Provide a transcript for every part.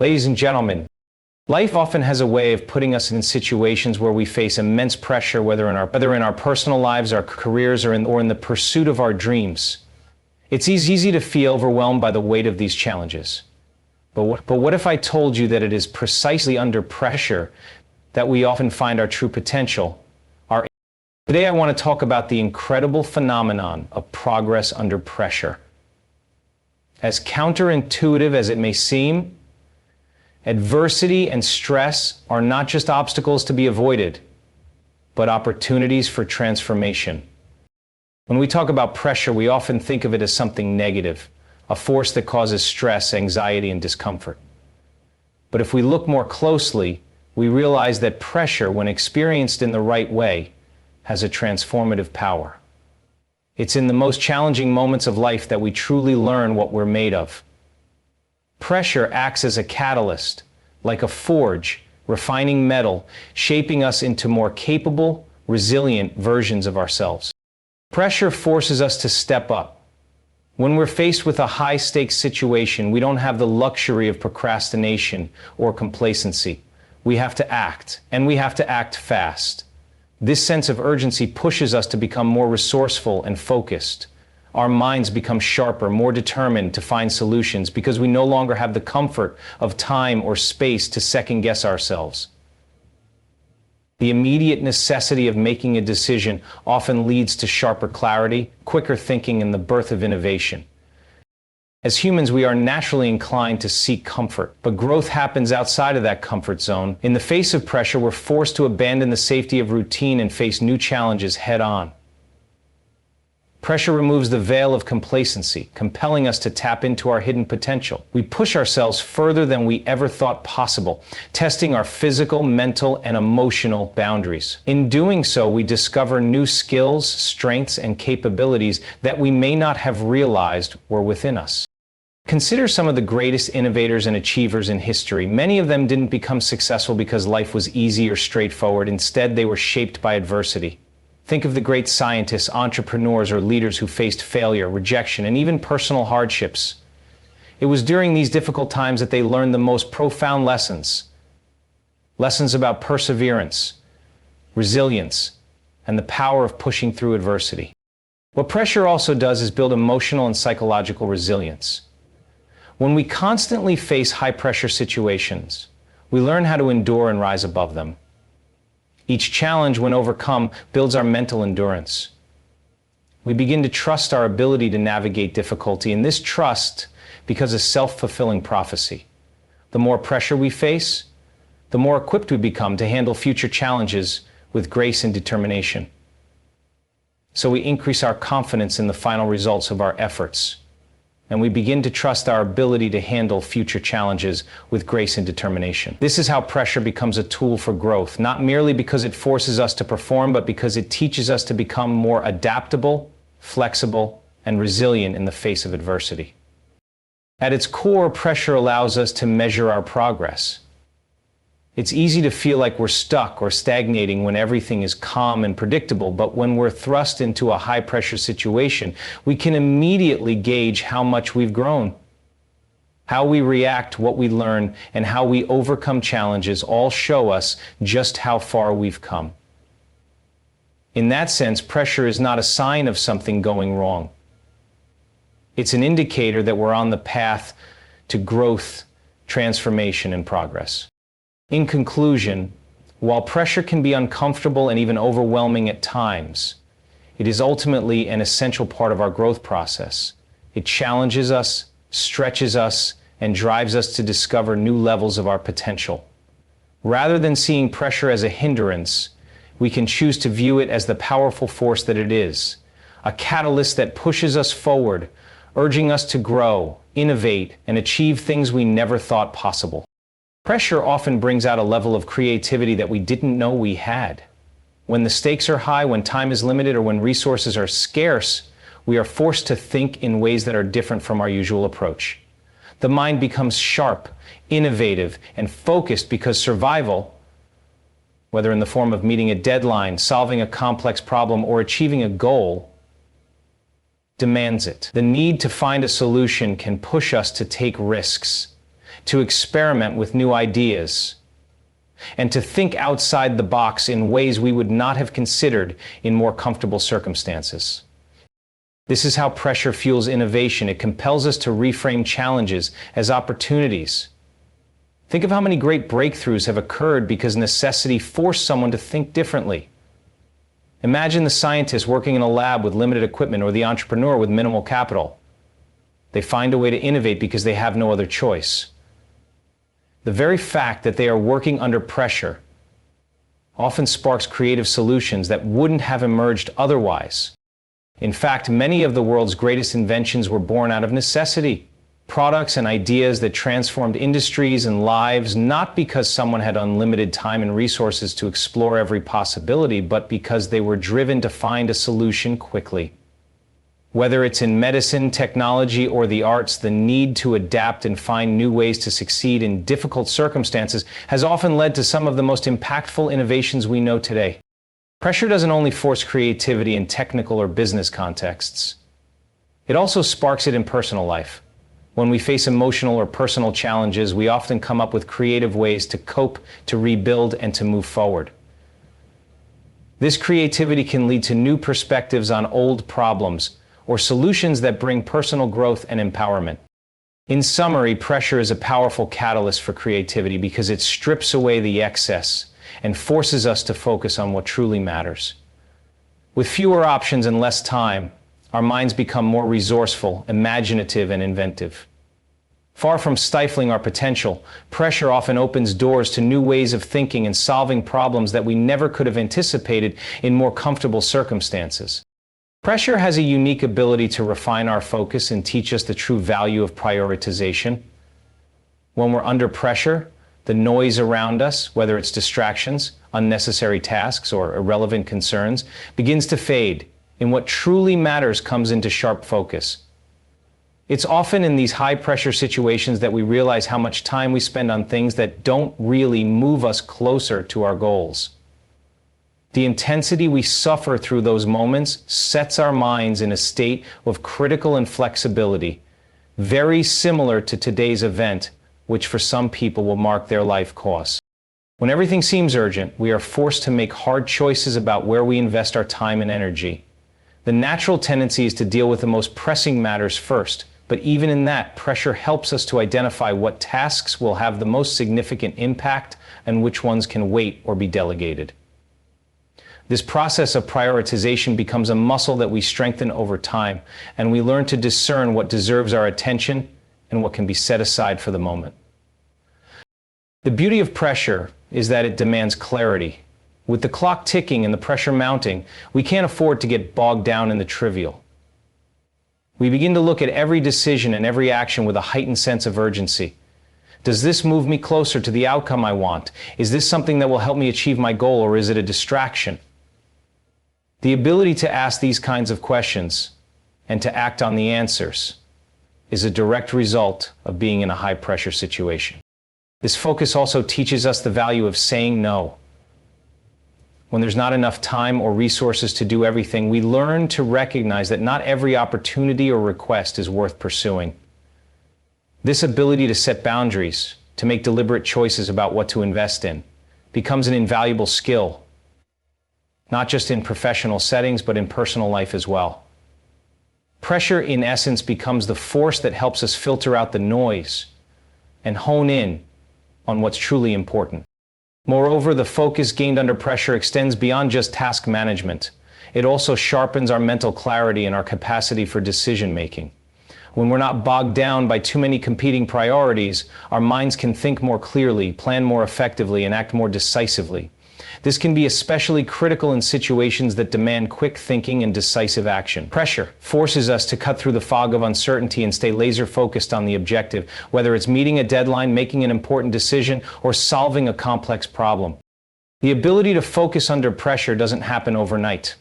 Ladies and gentlemen, life often has a way of putting us in situations where we face immense pressure, whether in our personal lives, our careers, or in the pursuit of our dreams. It's easy to feel overwhelmed by the weight of these challenges. But what if I told you that it is precisely under pressure that we often find our true potential? Today I want to talk about the incredible phenomenon of progress under pressure. As counterintuitive as it may seem, adversity and stress are not just obstacles to be avoided, but opportunities for transformation. When we talk about pressure, we often think of it as something negative, a force that causes stress, anxiety, and discomfort. But if we look more closely, we realize that pressure, when experienced in the right way, has a transformative power. It's in the most challenging moments of life that we truly learn what we're made of. Pressure acts as a catalyst, like a forge, refining metal, shaping us into more capable, resilient versions of ourselves. Pressure forces us to step up. When we're faced with a high-stakes situation, we don't have the luxury of procrastination or complacency. We have to act, and we have to act fast. This sense of urgency pushes us to become more resourceful and focused. Our minds become sharper, more determined to find solutions because we no longer have the comfort of time or space to second-guess ourselves. The immediate necessity of making a decision often leads to sharper clarity, quicker thinking, and the birth of innovation. As humans, we are naturally inclined to seek comfort, but growth happens outside of that comfort zone. In the face of pressure, we're forced to abandon the safety of routine and face new challenges head-on. Pressure removes the veil of complacency, compelling us to tap into our hidden potential. We push ourselves further than we ever thought possible, testing our physical, mental, and emotional boundaries. In doing so, we discover new skills, strengths, and capabilities that we may not have realized were within us. Consider some of the greatest innovators and achievers in history. Many of them didn't become successful because life was easy or straightforward. Instead, they were shaped by adversity. Think of the great scientists, entrepreneurs, or leaders who faced failure, rejection, and even personal hardships. It was during these difficult times that they learned the most profound lessons. Lessons about perseverance, resilience, and the power of pushing through adversity. What pressure also does is build emotional and psychological resilience. When we constantly face high-pressure situations, we learn how to endure and rise above them. Each challenge, when overcome, builds our mental endurance. We begin to trust our ability to navigate difficulty, and this trust becomes a self-fulfilling prophecy. The more pressure we face, the more equipped we become to handle future challenges with grace and determination. So we increase our confidence in the final results of our efforts, and we begin to trust our ability to handle future challenges with grace and determination. This is how pressure becomes a tool for growth, not merely because it forces us to perform, but because it teaches us to become more adaptable, flexible, and resilient in the face of adversity. At its core, pressure allows us to measure our progress. It's easy to feel like we're stuck or stagnating when everything is calm and predictable, but when we're thrust into a high-pressure situation, we can immediately gauge how much we've grown. How we react, what we learn, and how we overcome challenges all show us just how far we've come. In that sense, pressure is not a sign of something going wrong. It's an indicator that we're on the path to growth, transformation, and progress. In conclusion, while pressure can be uncomfortable and even overwhelming at times, it is ultimately an essential part of our growth process. It challenges us, stretches us, and drives us to discover new levels of our potential. Rather than seeing pressure as a hindrance, we can choose to view it as the powerful force that it is, a catalyst that pushes us forward, urging us to grow, innovate, and achieve things we never thought possible. Pressure often brings out a level of creativity that we didn't know we had. When the stakes are high, when time is limited, or when resources are scarce, we are forced to think in ways that are different from our usual approach. The mind becomes sharp, innovative, and focused because survival, whether in the form of meeting a deadline, solving a complex problem, or achieving a goal, demands it. The need to find a solution can push us to take risks, to experiment with new ideas, and to think outside the box in ways we would not have considered in more comfortable circumstances. This is how pressure fuels innovation. It compels us to reframe challenges as opportunities. Think of how many great breakthroughs have occurred because necessity forced someone to think differently. Imagine the scientist working in a lab with limited equipment or the entrepreneur with minimal capital. They find a way to innovate because they have no other choice. The very fact that they are working under pressure often sparks creative solutions that wouldn't have emerged otherwise. In fact, many of the world's greatest inventions were born out of necessity. Products and ideas that transformed industries and lives, not because someone had unlimited time and resources to explore every possibility, but because they were driven to find a solution quickly. Whether it's in medicine, technology, or the arts, the need to adapt and find new ways to succeed in difficult circumstances has often led to some of the most impactful innovations we know today. Pressure doesn't only force creativity in technical or business contexts. It also sparks it in personal life. When we face emotional or personal challenges, we often come up with creative ways to cope, to rebuild, and to move forward. This creativity can lead to new perspectives on old problems, or solutions that bring personal growth and empowerment. In summary, pressure is a powerful catalyst for creativity because it strips away the excess and forces us to focus on what truly matters. With fewer options and less time, our minds become more resourceful, imaginative, and inventive. Far from stifling our potential, pressure often opens doors to new ways of thinking and solving problems that we never could have anticipated in more comfortable circumstances. Pressure has a unique ability to refine our focus and teach us the true value of prioritization. When we're under pressure, the noise around us, whether it's distractions, unnecessary tasks, or irrelevant concerns, begins to fade, and what truly matters comes into sharp focus. It's often in these high-pressure situations that we realize how much time we spend on things that don't really move us closer to our goals. The intensity we suffer through those moments sets our minds in a state of critical inflexibility, very similar to today's event, which for some people will mark their life course. When everything seems urgent, we are forced to make hard choices about where we invest our time and energy. The natural tendency is to deal with the most pressing matters first, but even in that, pressure helps us to identify what tasks will have the most significant impact and which ones can wait or be delegated. This process of prioritization becomes a muscle that we strengthen over time, and we learn to discern what deserves our attention and what can be set aside for the moment. The beauty of pressure is that it demands clarity. With the clock ticking and the pressure mounting, we can't afford to get bogged down in the trivial. We begin to look at every decision and every action with a heightened sense of urgency. Does this move me closer to the outcome I want? Is this something that will help me achieve my goal, or is it a distraction? The ability to ask these kinds of questions and to act on the answers is a direct result of being in a high-pressure situation. This focus also teaches us the value of saying no. When there's not enough time or resources to do everything, we learn to recognize that not every opportunity or request is worth pursuing. This ability to set boundaries, to make deliberate choices about what to invest in, becomes an invaluable skill, not just in professional settings, but in personal life as well. Pressure, in essence, becomes the force that helps us filter out the noise and hone in on what's truly important. Moreover, the focus gained under pressure extends beyond just task management. It also sharpens our mental clarity and our capacity for decision-making. When we're not bogged down by too many competing priorities, our minds can think more clearly, plan more effectively, and act more decisively. This can be especially critical in situations that demand quick thinking and decisive action. Pressure forces us to cut through the fog of uncertainty and stay laser-focused on the objective, whether it's meeting a deadline, making an important decision, or solving a complex problem. The ability to focus under pressure doesn't happen overnight,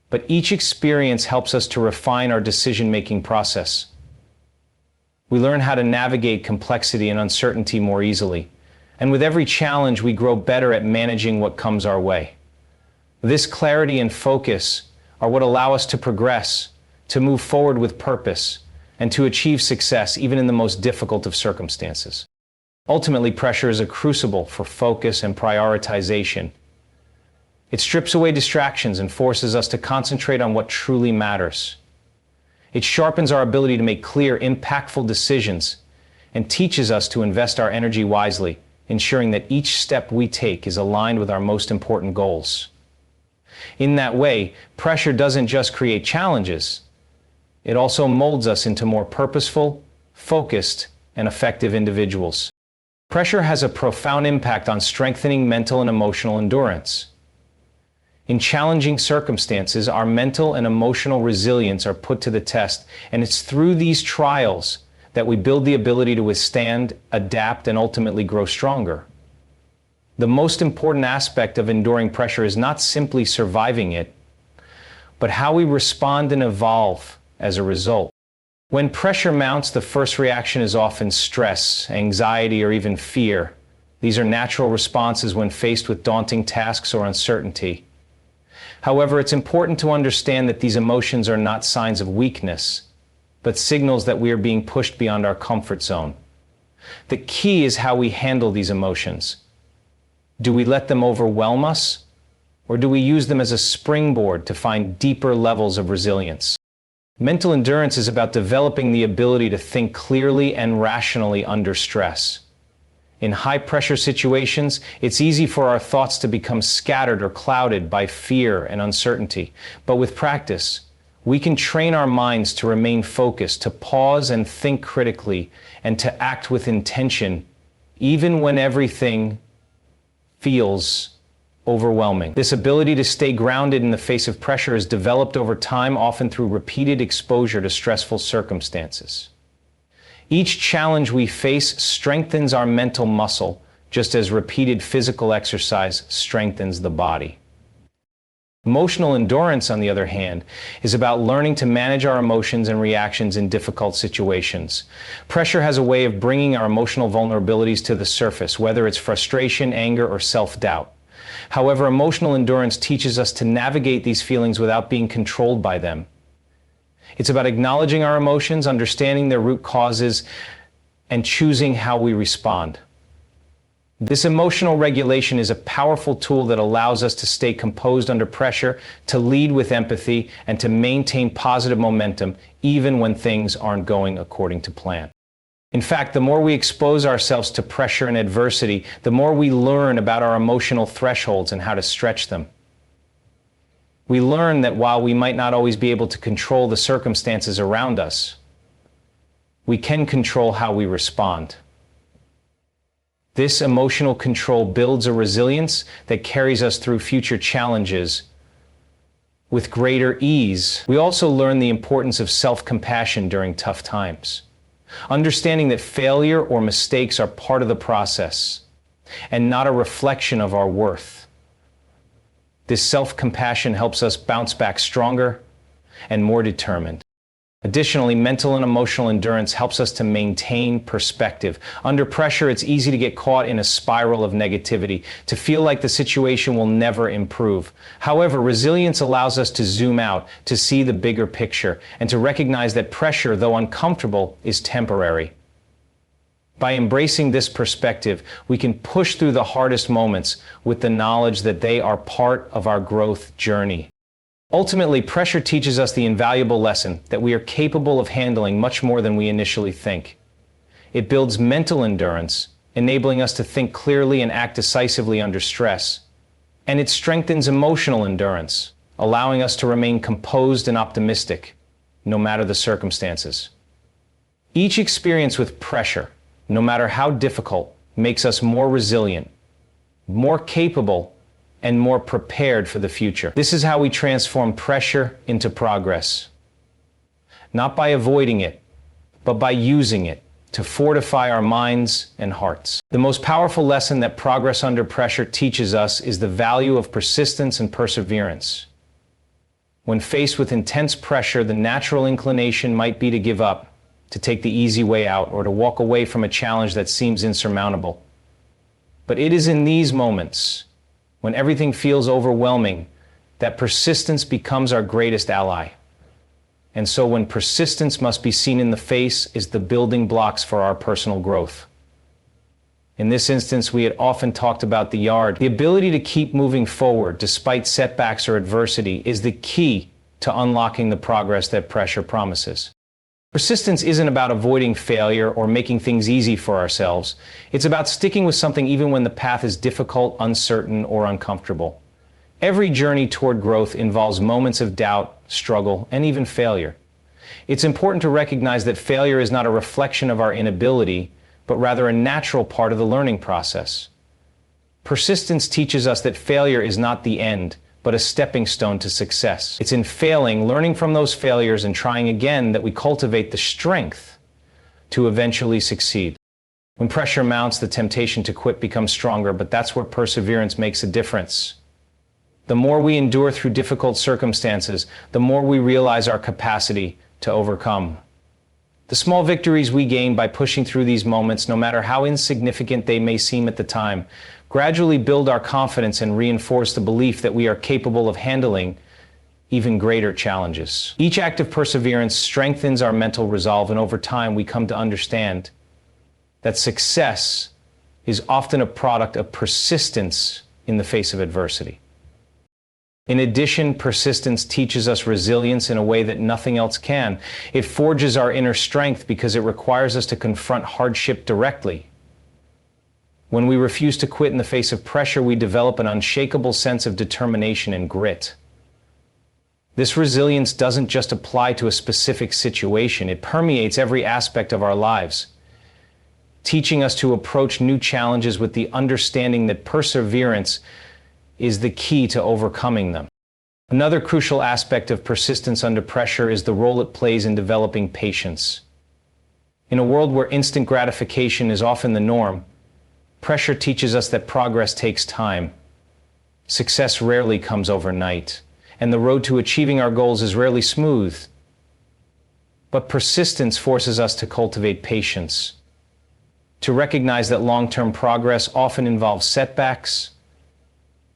but each experience helps us to refine our decision-making process. We learn how to navigate complexity and uncertainty more easily. And with every challenge, we grow better at managing what comes our way. This clarity and focus are what allow us to progress, to move forward with purpose, and to achieve success even in the most difficult of circumstances. Ultimately, pressure is a crucible for focus and prioritization. It strips away distractions and forces us to concentrate on what truly matters. It sharpens our ability to make clear, impactful decisions and teaches us to invest our energy wisely, ensuring that each step we take is aligned with our most important goals. In that way, pressure doesn't just create challenges, it also molds us into more purposeful, focused, and effective individuals. Pressure has a profound impact on strengthening mental and emotional endurance. In challenging circumstances, our mental and emotional resilience are put to the test, and it's through these trials that we build the ability to withstand, adapt, and ultimately grow stronger. The most important aspect of enduring pressure is not simply surviving it, but how we respond and evolve as a result. When pressure mounts, the first reaction is often stress, anxiety, or even fear. These are natural responses when faced with daunting tasks or uncertainty. However, it's important to understand that these emotions are not signs of weakness, but signals that we are being pushed beyond our comfort zone. The key is how we handle these emotions. Do we let them overwhelm us, or do we use them as a springboard to find deeper levels of resilience? Mental endurance is about developing the ability to think clearly and rationally under stress. In high-pressure situations, it's easy for our thoughts to become scattered or clouded by fear and uncertainty. But with practice, we can train our minds to remain focused, to pause and think critically, and to act with intention, even when everything feels overwhelming. This ability to stay grounded in the face of pressure is developed over time, often through repeated exposure to stressful circumstances. Each challenge we face strengthens our mental muscle, just as repeated physical exercise strengthens the body. Emotional endurance, on the other hand, is about learning to manage our emotions and reactions in difficult situations. Pressure has a way of bringing our emotional vulnerabilities to the surface, whether it's frustration, anger, or self-doubt. However, emotional endurance teaches us to navigate these feelings without being controlled by them. It's about acknowledging our emotions, understanding their root causes, and choosing how we respond. This emotional regulation is a powerful tool that allows us to stay composed under pressure, to lead with empathy, and to maintain positive momentum even when things aren't going according to plan. In fact, the more we expose ourselves to pressure and adversity, the more we learn about our emotional thresholds and how to stretch them. We learn that while we might not always be able to control the circumstances around us, we can control how we respond. This emotional control builds a resilience that carries us through future challenges with greater ease. We also learn the importance of self-compassion during tough times, understanding that failure or mistakes are part of the process and not a reflection of our worth. This self-compassion helps us bounce back stronger and more determined. Additionally, mental and emotional endurance helps us to maintain perspective. Under pressure, it's easy to get caught in a spiral of negativity, to feel like the situation will never improve. However, resilience allows us to zoom out, to see the bigger picture, and to recognize that pressure, though uncomfortable, is temporary. By embracing this perspective, we can push through the hardest moments with the knowledge that they are part of our growth journey. Ultimately, pressure teaches us the invaluable lesson that we are capable of handling much more than we initially think. It builds mental endurance, enabling us to think clearly and act decisively under stress. And it strengthens emotional endurance, allowing us to remain composed and optimistic, no matter the circumstances. Each experience with pressure, no matter how difficult, makes us more resilient, more capable, and more prepared for the future. This is how we transform pressure into progress. Not by avoiding it, but by using it to fortify our minds and hearts. The most powerful lesson that progress under pressure teaches us is the value of persistence and perseverance. When faced with intense pressure, the natural inclination might be to give up, to take the easy way out, or to walk away from a challenge that seems insurmountable. But it is in these moments, when everything feels overwhelming, that persistence becomes our greatest ally. And so when persistence must be seen in the face is the building blocks for our personal growth. In this instance, we had often talked about the yard. The ability to keep moving forward despite setbacks or adversity is the key to unlocking the progress that pressure promises. Persistence isn't about avoiding failure or making things easy for ourselves. It's about sticking with something even when the path is difficult, uncertain, or uncomfortable. Every journey toward growth involves moments of doubt, struggle, and even failure. It's important to recognize that failure is not a reflection of our inability, but rather a natural part of the learning process. Persistence teaches us that failure is not the end, but a stepping stone to success. It's in failing, learning from those failures, and trying again that we cultivate the strength to eventually succeed. When pressure mounts, the temptation to quit becomes stronger, but that's where perseverance makes a difference. The more we endure through difficult circumstances, the more we realize our capacity to overcome. The small victories we gain by pushing through these moments, no matter how insignificant they may seem at the time, gradually build our confidence and reinforce the belief that we are capable of handling even greater challenges. Each act of perseverance strengthens our mental resolve, and over time we come to understand that success is often a product of persistence in the face of adversity. In addition, persistence teaches us resilience in a way that nothing else can. It forges our inner strength because it requires us to confront hardship directly. When we refuse to quit in the face of pressure, we develop an unshakable sense of determination and grit. This resilience doesn't just apply to a specific situation, it permeates every aspect of our lives, teaching us to approach new challenges with the understanding that perseverance is the key to overcoming them. Another crucial aspect of persistence under pressure is the role it plays in developing patience. In a world where instant gratification is often the norm, pressure teaches us that progress takes time. Success rarely comes overnight, and the road to achieving our goals is rarely smooth. But persistence forces us to cultivate patience, to recognize that long-term progress often involves setbacks,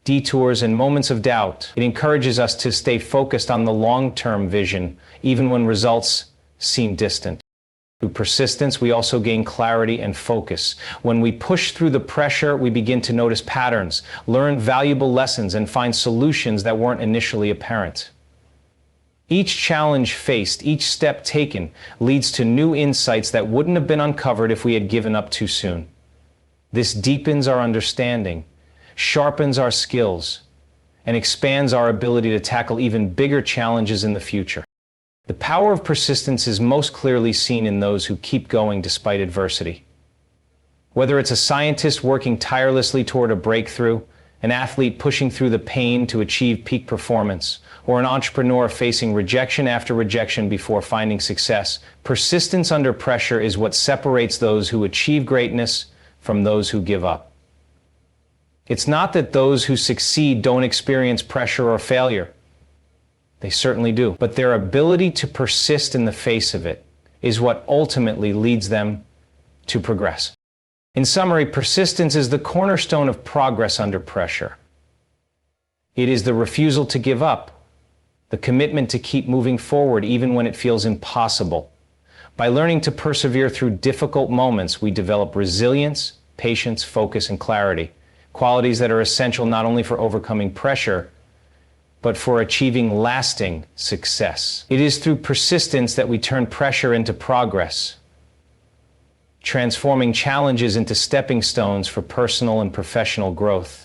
detours, and moments of doubt. It encourages us to stay focused on the long-term vision, even when results seem distant. Through persistence, we also gain clarity and focus. When we push through the pressure, we begin to notice patterns, learn valuable lessons, and find solutions that weren't initially apparent. Each challenge faced, each step taken, leads to new insights that wouldn't have been uncovered if we had given up too soon. This deepens our understanding, sharpens our skills, and expands our ability to tackle even bigger challenges in the future. The power of persistence is most clearly seen in those who keep going despite adversity. Whether it's a scientist working tirelessly toward a breakthrough, an athlete pushing through the pain to achieve peak performance, or an entrepreneur facing rejection after rejection before finding success, persistence under pressure is what separates those who achieve greatness from those who give up. It's not that those who succeed don't experience pressure or failure. They certainly do. But their ability to persist in the face of it is what ultimately leads them to progress. In summary, persistence is the cornerstone of progress under pressure. It is the refusal to give up, the commitment to keep moving forward even when it feels impossible. By learning to persevere through difficult moments, we develop resilience, patience, focus, and clarity. Qualities that are essential not only for overcoming pressure, but for achieving lasting success. It is through persistence that we turn pressure into progress, transforming challenges into stepping stones for personal and professional growth.